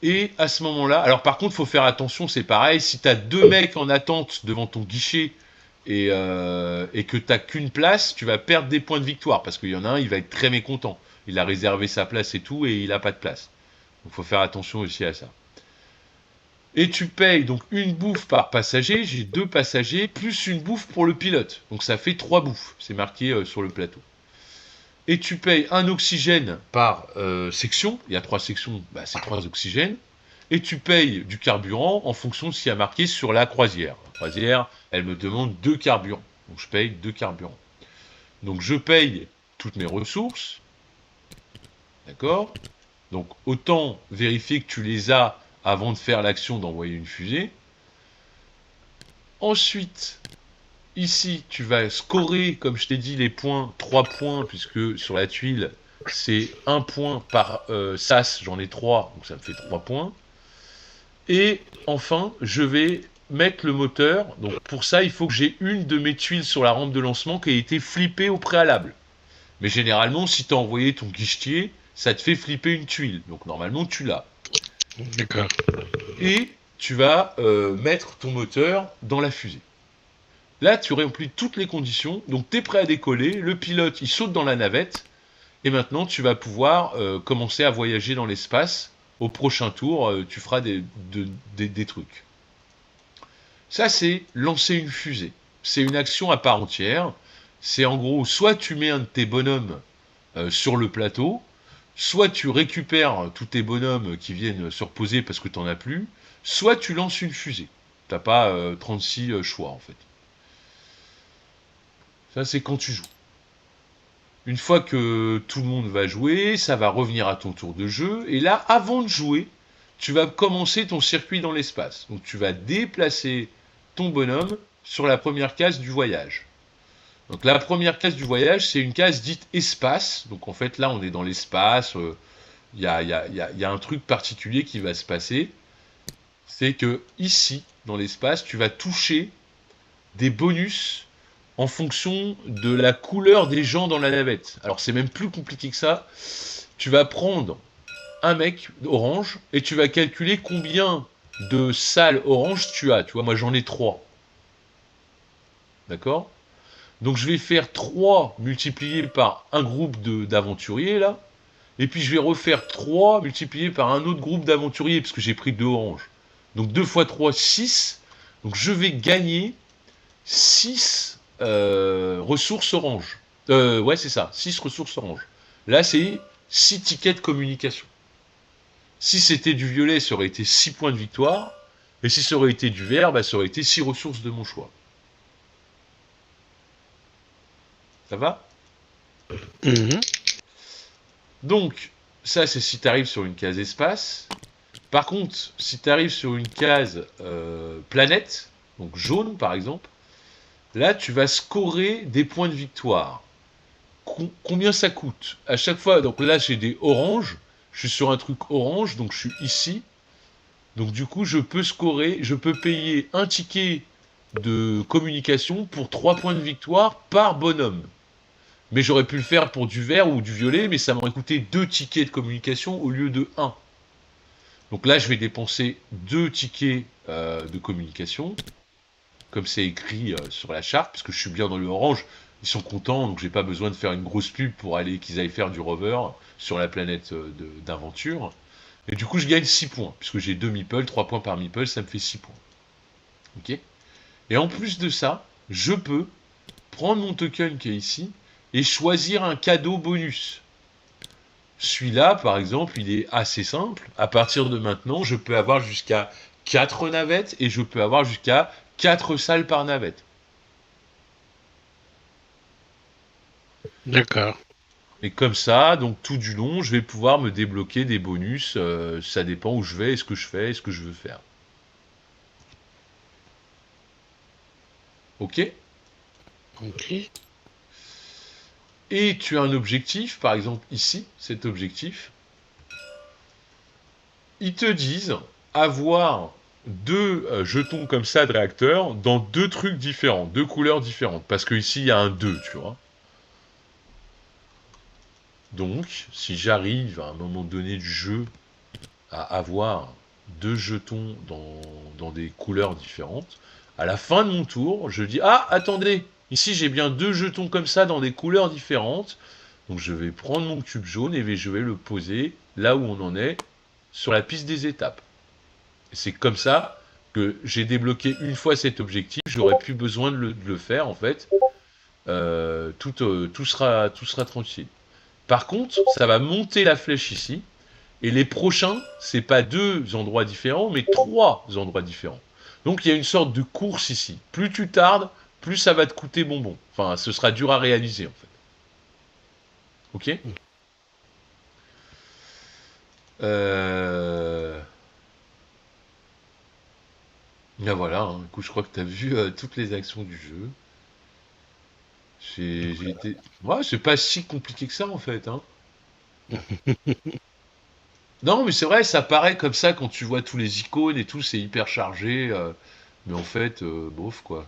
Et à ce moment-là, alors par contre, il faut faire attention, c'est pareil, si tu as 2 mecs en attente devant ton guichet et que tu n'as qu'une place, tu vas perdre des points de victoire, parce qu'il y en a un, il va être très mécontent. Il a réservé sa place et tout, et il n'a pas de place. Donc il faut faire attention aussi à ça. Et tu payes donc une bouffe par passager, j'ai 2 passagers, plus une bouffe pour le pilote. Donc ça fait 3 bouffes, c'est marqué sur le plateau. Et tu payes un oxygène par section, il y a 3 sections, bah, c'est 3 oxygènes. Et tu payes du carburant en fonction de ce qui a marqué sur la croisière. La croisière, elle me demande 2 carburants. Donc je paye 2 carburants. Donc je paye toutes mes ressources. D'accord? Donc autant vérifier que tu les as avant de faire l'action d'envoyer une fusée. Ensuite, ici, tu vas scorer, comme je t'ai dit, les points, 3 points, puisque sur la tuile, c'est 1 point par sas, j'en ai 3, donc ça me fait 3 points. Et enfin, je vais mettre le moteur. Donc pour ça, il faut que j'ai une de mes tuiles sur la rampe de lancement qui a été flippée au préalable. Mais généralement, si tu as envoyé ton guichetier, ça te fait flipper une tuile. Donc normalement, tu l'as. D'accord. Et tu vas mettre ton moteur dans la fusée. Là, tu remplis toutes les conditions. Donc tu es prêt à décoller. Le pilote, il saute dans la navette. Et maintenant, tu vas pouvoir commencer à voyager dans l'espace. Au prochain tour, tu feras des trucs. Ça, c'est lancer une fusée. C'est une action à part entière. C'est en gros, soit tu mets un de tes bonhommes sur le plateau, soit tu récupères tous tes bonhommes qui viennent se reposer parce que tu n'en as plus, soit tu lances une fusée. Tu n'as pas 36 choix, en fait. Ça, c'est quand tu joues. Une fois que tout le monde va jouer, ça va revenir à ton tour de jeu. Et là, avant de jouer, tu vas commencer ton circuit dans l'espace. Donc tu vas déplacer ton bonhomme sur la première case du voyage. Donc la première case du voyage, c'est une case dite espace. Donc en fait, là, on est dans l'espace. Il y a un truc particulier qui va se passer. C'est que ici, dans l'espace, tu vas toucher des bonus en fonction de la couleur des gens dans la navette. Alors c'est même plus compliqué que ça. Tu vas prendre un mec orange et tu vas calculer combien de salles orange tu as. Tu vois, moi j'en ai 3. D'accord? Donc je vais faire 3 multiplié par un groupe d'aventuriers là. Et puis je vais refaire 3 multiplié par un autre groupe d'aventuriers, parce que j'ai pris 2 oranges. Donc 2 fois 3, 6. Donc je vais gagner 6 ressources orange. Ouais, c'est ça, 6 ressources orange. Là, c'est 6 tickets de communication. Si c'était du violet, ça aurait été 6 points de victoire. Et si ça aurait été du vert, bah, ça aurait été 6 ressources de mon choix. Ça va? Mhm. Donc, ça, c'est si tu arrives sur une case espace. Par contre, si tu arrives sur une case planète, donc jaune par exemple, là, tu vas scorer des points de victoire. Combien ça coûte? À chaque fois, donc là, j'ai des oranges. Je suis sur un truc orange, donc je suis ici. Donc du coup, je peux scorer, je peux payer un ticket de communication pour 3 points de victoire par bonhomme. Mais j'aurais pu le faire pour du vert ou du violet, mais ça m'aurait coûté 2 tickets de communication au lieu de 1. Donc là, je vais dépenser 2 tickets de communication, comme c'est écrit sur la charte, parce que je suis bien dans le orange. Ils sont contents, donc j'ai pas besoin de faire une grosse pub pour aller qu'ils aillent faire du rover sur la planète d'aventure. Et du coup, je gagne 6 points, puisque j'ai 2 meeples, 3 points par meeple, ça me fait 6 points. Ok? Et en plus de ça, je peux prendre mon token qui est ici et choisir un cadeau bonus. Celui-là, par exemple, il est assez simple. À partir de maintenant, je peux avoir jusqu'à 4 navettes et je peux avoir jusqu'à 4 salles par navette. D'accord. Et comme ça, donc tout du long, je vais pouvoir me débloquer des bonus. Ça dépend où je vais, et ce que je fais, et ce que je veux faire. Ok? Ok. Et tu as un objectif, par exemple ici, cet objectif. Ils te disent avoir 2 jetons comme ça de réacteurs dans 2 trucs différents, 2 couleurs différentes. Parce qu'ici, il y a un 2, tu vois. Donc, si j'arrive à un moment donné du jeu à avoir 2 jetons dans des couleurs différentes, À la fin de mon tour, je dis « Ah, attendez, ici j'ai bien 2 jetons comme ça dans des couleurs différentes. » Donc je vais prendre mon cube jaune et je vais le poser là où on en est, sur la piste des étapes. Et c'est comme ça que j'ai débloqué une fois cet objectif. J'aurais plus besoin de le faire en fait. Tout sera tranquille. Par contre, ça va monter la flèche ici. Et les prochains, c'est pas 2 endroits différents, mais 3 endroits différents. Donc il y a une sorte de course ici. Plus tu tardes, plus ça va te coûter bonbon. Enfin, ce sera dur à réaliser en fait. Ok. Bien voilà, hein. Du coup, je crois que tu as vu toutes les actions du jeu. J'ai été... Ouais, c'est pas si compliqué que ça en fait, hein. Non, mais c'est vrai, ça paraît comme ça quand tu vois tous les icônes et tout, c'est hyper chargé. Mais en fait, bof quoi.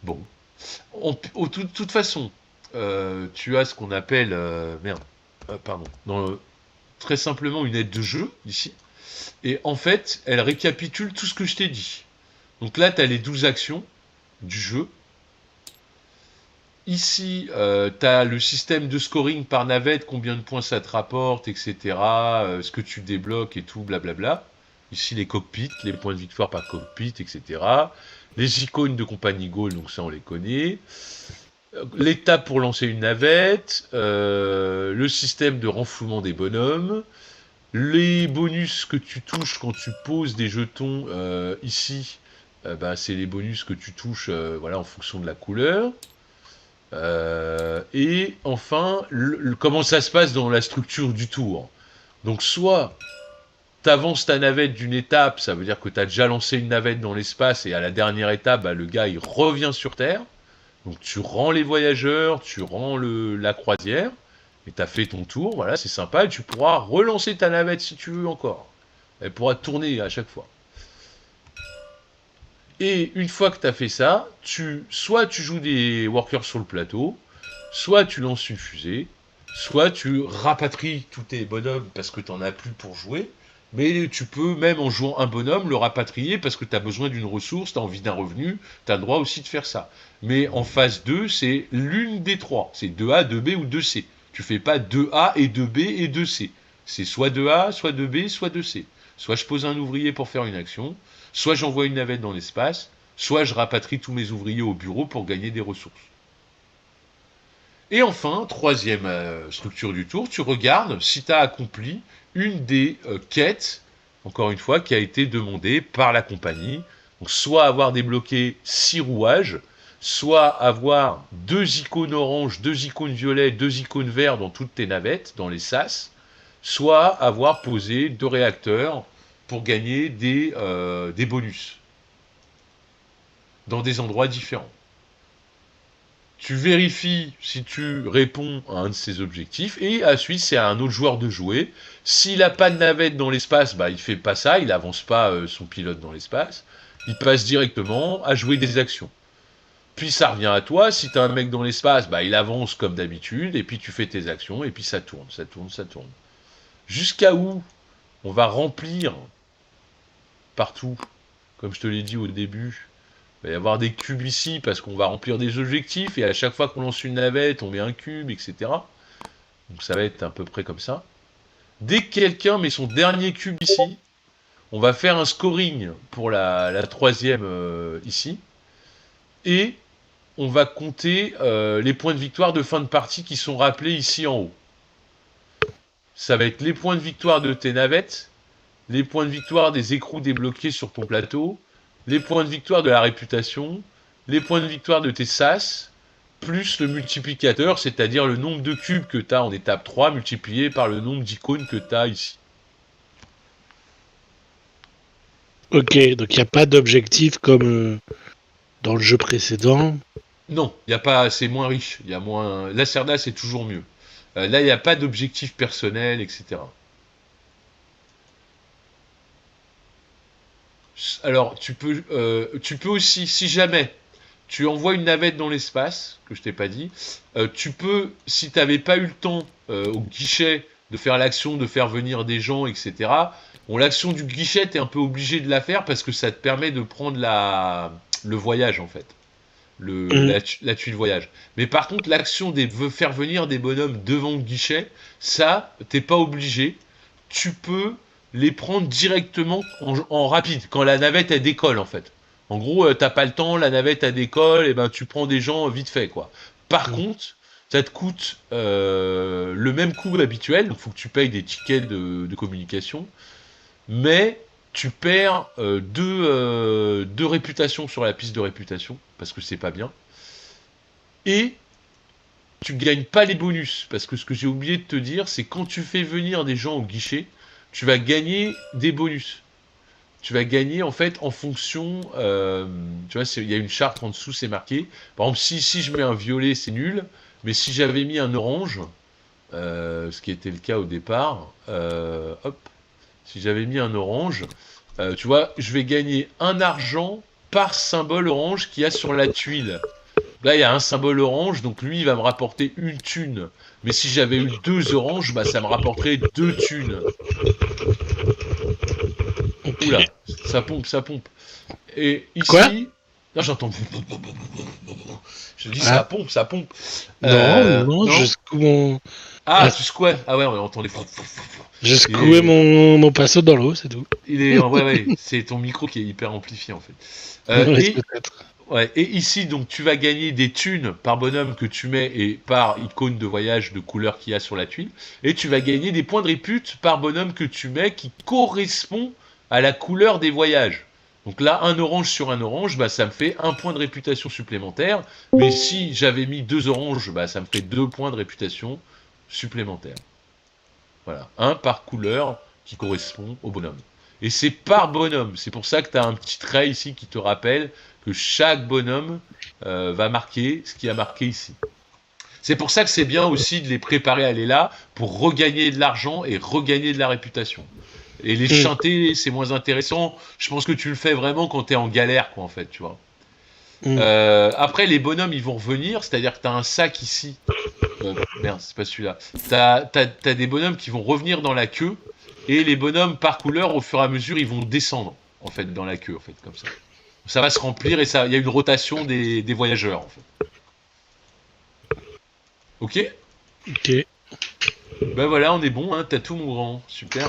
Bon. Toute façon, tu as ce qu'on appelle... merde. Pardon. Très simplement une aide de jeu, ici. Et en fait, elle récapitule tout ce que je t'ai dit. Donc là, tu as les 12 actions du jeu. Ici, tu as le système de scoring par navette, combien de points ça te rapporte, etc. Ce que tu débloques et tout, blablabla. Ici, les cockpits, les points de victoire par cockpit, etc. Les icônes de compagnie Gaulle, donc ça, on les connaît. L'étape pour lancer une navette. Le système de renflouement des bonhommes. Les bonus que tu touches quand tu poses des jetons ici, c'est les bonus que tu touches voilà, en fonction de la couleur. Et enfin, comment ça se passe dans la structure du tour. Donc soit tu avances ta navette d'une étape, ça veut dire que tu as déjà lancé une navette dans l'espace et à la dernière étape, le gars il revient sur Terre. Donc tu rends les voyageurs, tu rends la croisière, et tu as fait ton tour, voilà, c'est sympa, et tu pourras relancer ta navette si tu veux encore. Elle pourra tourner à chaque fois. Et une fois que tu as fait ça, soit tu joues des workers sur le plateau, soit tu lances une fusée, soit tu rapatries tous tes bonhommes parce que tu n'en as plus pour jouer, mais tu peux, même en jouant un bonhomme, le rapatrier parce que tu as besoin d'une ressource, tu as envie d'un revenu, tu as le droit aussi de faire ça. Mais en phase 2, c'est l'une des 3. C'est 2A, 2B ou 2C. Tu fais pas 2A et 2B et 2C. C'est soit 2A, soit 2B, soit 2C. Soit je pose un ouvrier pour faire une action, soit j'envoie une navette dans l'espace, soit je rapatrie tous mes ouvriers au bureau pour gagner des ressources. Et enfin, troisième structure du tour, tu regardes si tu as accompli une des quêtes, encore une fois, qui a été demandée par la compagnie. Donc, soit avoir débloqué 6 rouages, soit avoir 2 icônes oranges, 2 icônes violets, 2 icônes verts dans toutes tes navettes, dans les sas, soit avoir posé 2 réacteurs pour gagner des bonus dans des endroits différents. Tu vérifies si tu réponds à un de ces objectifs, et ensuite c'est à un autre joueur de jouer. S'il n'a pas de navette dans l'espace, il fait pas ça, il avance pas son pilote dans l'espace, il passe directement à jouer des actions. Puis ça revient à toi, si tu as un mec dans l'espace, il avance comme d'habitude, et puis tu fais tes actions, et puis ça tourne, ça tourne, ça tourne. Jusqu'à où on va remplir partout, comme je te l'ai dit au début. Il va y avoir des cubes ici parce qu'on va remplir des objectifs et à chaque fois qu'on lance une navette, on met un cube, etc. Donc ça va être à peu près comme ça. Dès que quelqu'un met son dernier cube ici, on va faire un scoring pour la troisième ici. Et on va compter les points de victoire de fin de partie qui sont rappelés ici en haut. Ça va être les points de victoire de tes navettes, les points de victoire des écrous débloqués sur ton plateau, les points de victoire de la réputation, les points de victoire de tes sas, plus le multiplicateur, c'est-à-dire le nombre de cubes que tu as en étape 3 multiplié par le nombre d'icônes que tu as ici. Ok, donc il n'y a pas d'objectif comme dans le jeu précédent. Non, il y a pas, c'est moins riche. Il y a moins. Lacerda, c'est toujours mieux. Là, il n'y a pas d'objectif personnel, etc. Alors, tu peux aussi, si jamais tu envoies une navette dans l'espace, que je t'ai pas dit, tu peux, si tu n'avais pas eu le temps au guichet de faire l'action, de faire venir des gens, etc., Bon, l'action du guichet, t'es un peu obligé de la faire parce que ça te permet de prendre le voyage, en fait. Mhm. La tuile voyage. Mais par contre, l'action de faire venir des bonhommes devant le guichet, ça, t'es pas obligé. Tu peux les prendre directement en rapide, quand la navette, elle décolle, en fait. En gros, t'as pas le temps, la navette, elle décolle, et ben tu prends des gens vite fait, quoi. Par Mhm. contre, ça te coûte le même coût habituel, donc faut que tu payes des tickets de communication, mais tu perds deux réputations sur la piste de réputation, parce que c'est pas bien, et tu gagnes pas les bonus, parce que ce que j'ai oublié de te dire, c'est quand tu fais venir des gens au guichet, tu vas gagner des bonus. Tu vas gagner en fait en fonction, tu vois, il y a une charte en dessous, c'est marqué. Par exemple, si je mets un violet, c'est nul, mais si j'avais mis un orange, ce qui était le cas au départ, hop, si j'avais mis un orange, tu vois, je vais gagner un argent par symbole orange qu'il y a sur la tuile. Là, il y a un symbole orange, donc lui, il va me rapporter une thune. Mais si j'avais eu deux oranges, bah, ça me rapporterait deux thunes. Ok. Oula, ça pompe, ça pompe. Et Quoi? ici, là, j'entends. Je dis, ça Ah, pompe, ça pompe. non, non, je Non. secoue mon. Ah, Ah, tu secouais. Ah ouais, on entendait. j'ai Il secoué est, mon pinceau dans l'eau, c'est tout. ouais, ouais, c'est ton micro qui est hyper amplifié en fait. Oui, Et peut-être. ouais, et ici, donc, tu vas gagner des thunes par bonhomme que tu mets et par icône de voyage de couleur qu'il y a sur la tuile. Et tu vas gagner des points de répute par bonhomme que tu mets qui correspond à la couleur des voyages. Donc là, un orange sur un orange, bah, ça me fait un point de réputation supplémentaire. Mais si j'avais mis deux oranges, bah, ça me fait 2 points de réputation supplémentaires. Voilà, un par couleur qui correspond au bonhomme. Et c'est par bonhomme. C'est pour ça que tu as un petit trait ici qui te rappelle que chaque bonhomme va marquer ce qui a marqué ici. C'est pour ça que c'est bien aussi de les préparer à aller là pour regagner de l'argent et regagner de la réputation. Et les Hmm. chanter, c'est moins intéressant. Je pense que tu le fais vraiment quand tu es en galère, quoi, en fait, tu vois. Hmm. Après, les bonhommes, ils vont revenir, c'est-à-dire que tu as un sac ici. Merde, c'est pas celui-là. T'as des bonhommes qui vont revenir dans la queue, et les bonhommes par couleur, au fur et à mesure, ils vont descendre, en fait, dans la queue, en fait, comme ça. Ça va se remplir, et ça, il y a une rotation des voyageurs, en fait. Ok. Ok. Ben voilà, on est bon, hein, t'as tout, mon grand. Super,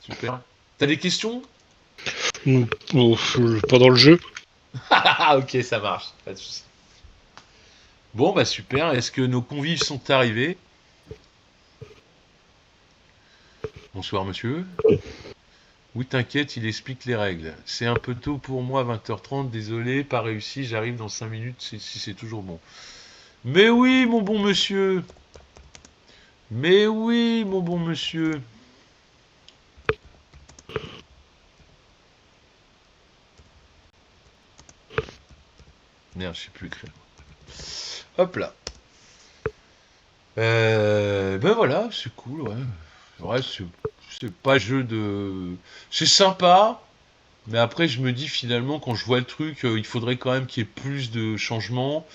super. T'as des questions? Hmm. Oh, pendant le jeu. Ah, ok, ça marche, pas de souci. Bon, bah super, est-ce que nos convives sont arrivés? Bonsoir, monsieur. Oui, t'inquiète, il explique les règles. C'est un peu tôt pour moi, 20h30, désolé, pas réussi, j'arrive dans 5 minutes si c'est toujours bon. Mais oui, mon bon monsieur. Mais oui, mon bon monsieur. Merde, je sais plus écrire. Hop là. Ben voilà, c'est cool, ouais. Ouais, c'est pas jeu de... C'est sympa, mais après je me dis finalement quand je vois le truc, il faudrait quand même qu'il y ait plus de changements.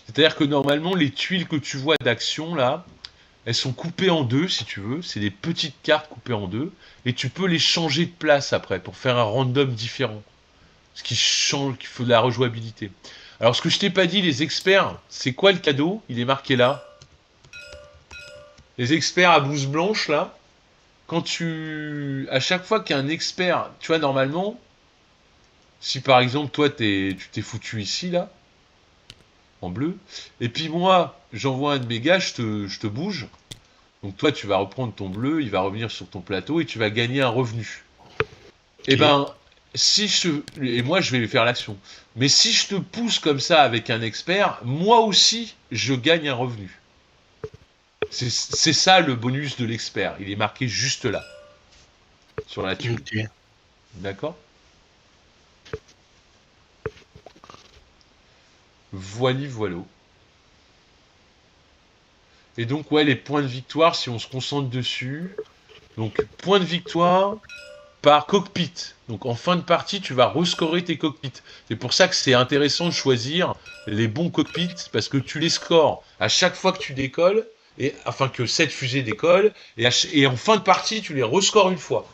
C'est-à-dire que normalement les tuiles que tu vois d'action là, elles sont coupées en deux, si tu veux. C'est des petites cartes coupées en deux. Et tu peux les changer de place après pour faire un random différent. Ce qui change, qui fait de la rejouabilité. Alors, ce que je t'ai pas dit, les experts, c'est quoi le cadeau? Il est marqué là. Les experts à blouse blanche, là. Quand tu. À chaque fois qu'il y a un expert, tu vois, normalement, si par exemple, toi, tu t'es foutu ici, là, en bleu, et puis moi, j'envoie un de mes gars, je te bouge. Donc toi, tu vas reprendre ton bleu, il va revenir sur ton plateau et tu vas gagner un revenu. Eh Ok. ben, si je... Et moi, je vais faire l'action. Mais si je te pousse comme ça avec un expert, moi aussi, je gagne un revenu. C'est ça le bonus de l'expert. Il est marqué juste là, sur la tuile. Ok. D'accord? Voili voilo. Et donc, ouais, les points de victoire, si on se concentre dessus. Donc, point de victoire, par cockpit. Donc en fin de partie, tu vas rescorer tes cockpits. C'est pour ça que c'est intéressant de choisir les bons cockpits, parce que tu les scores à chaque fois que tu décolles, et afin que cette fusée décolle, et en fin de partie, tu les rescores une fois.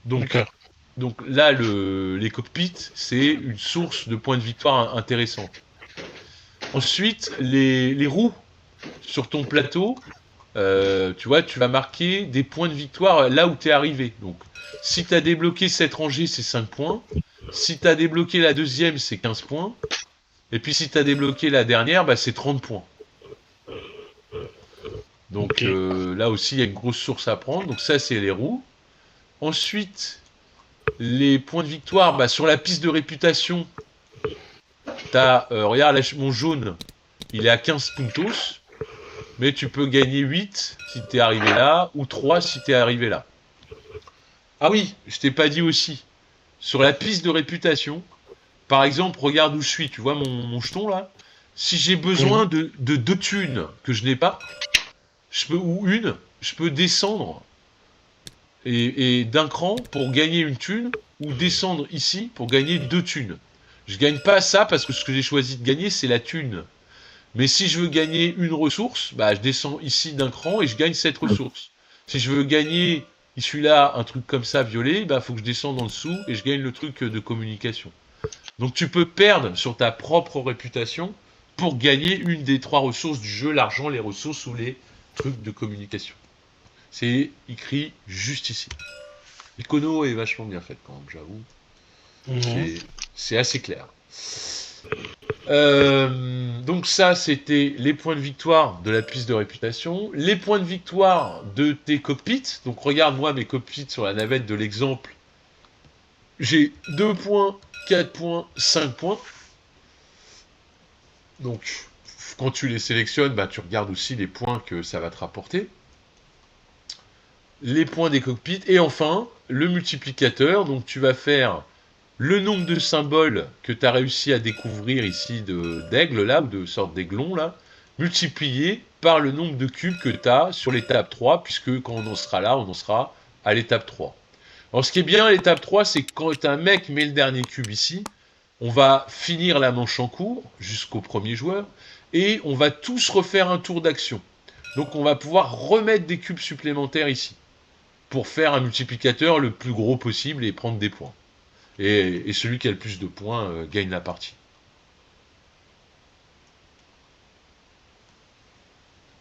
Donc, D'accord. donc là, les cockpits, c'est une source de points de victoire intéressante. Ensuite, les roues sur ton plateau, tu vois, tu vas marquer des points de victoire là où tu es arrivé. Donc, si tu as débloqué cette rangée, c'est 5 points. Si tu as débloqué la deuxième, c'est 15 points. Et puis si tu as débloqué la dernière, bah, c'est 30 points. Donc Ok. là aussi, il y a une grosse source à prendre. Donc ça, c'est les roues. Ensuite, les points de victoire, bah, sur la piste de réputation, t'as, regarde, là, mon jaune, il est à 15 puntos. Mais tu peux gagner 8 si tu es arrivé là, ou 3 si tu es arrivé là. Ah oui, je t'ai pas dit aussi. Sur la piste de réputation, par exemple, regarde où je suis, tu vois mon jeton là. Si j'ai besoin Mhm. de 2 thunes que je n'ai pas, ou une, je peux descendre et d'un cran pour gagner une thune, ou descendre ici pour gagner 2 thunes. Je gagne pas ça parce que ce que j'ai choisi de gagner, c'est la thune. Mais si je veux gagner une ressource, bah, je descends ici d'un cran et je gagne cette ressource. Si je veux gagner, celui-là, un truc comme ça, violet, bah, faut que je descende en dessous et je gagne le truc de communication. Donc tu peux perdre sur ta propre réputation pour gagner une des 3 ressources du jeu, l'argent, les ressources ou les trucs de communication. C'est écrit juste ici. L'icono est vachement bien faite quand même, j'avoue. Mhm. C'est assez clair. Donc ça, c'était les points de victoire de la piste de réputation. Les points de victoire de tes cockpits. Donc regarde, moi, mes cockpits sur la navette de l'exemple. J'ai 2 points, 4 points, 5 points. Donc, quand tu les sélectionnes, bah, tu regardes aussi les points que ça va te rapporter. Les points des cockpits. Et enfin, le multiplicateur. Donc tu vas faire le nombre de symboles que tu as réussi à découvrir ici d'aigle, là, ou de sorte d'aiglon, là, multiplié par le nombre de cubes que tu as sur l'étape 3, puisque quand on en sera là, on en sera à l'étape 3. Alors, ce qui est bien à l'étape 3, c'est que quand un mec met le dernier cube ici, on va finir la manche en cours jusqu'au premier joueur, et on va tous refaire un tour d'action. Donc, on va pouvoir remettre des cubes supplémentaires ici, pour faire un multiplicateur le plus gros possible et prendre des points. Et celui qui a le plus de points gagne la partie.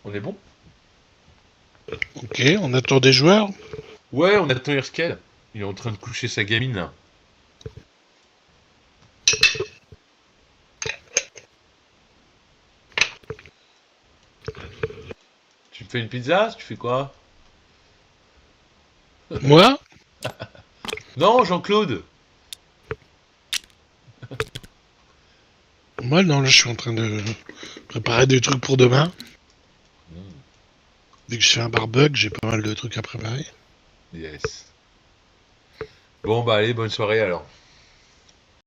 On est bon? Ok, on attend des joueurs. Ouais, on attend Erskel. Il est en train de coucher sa gamine là. Tu me fais une pizza? Tu fais quoi? Moi? Non, Jean-Claude. Moi, non, là, je suis en train de préparer des trucs pour demain. Vu que je fais un barbecue, j'ai pas mal de trucs à préparer. Yes. Bon bah allez, bonne soirée alors.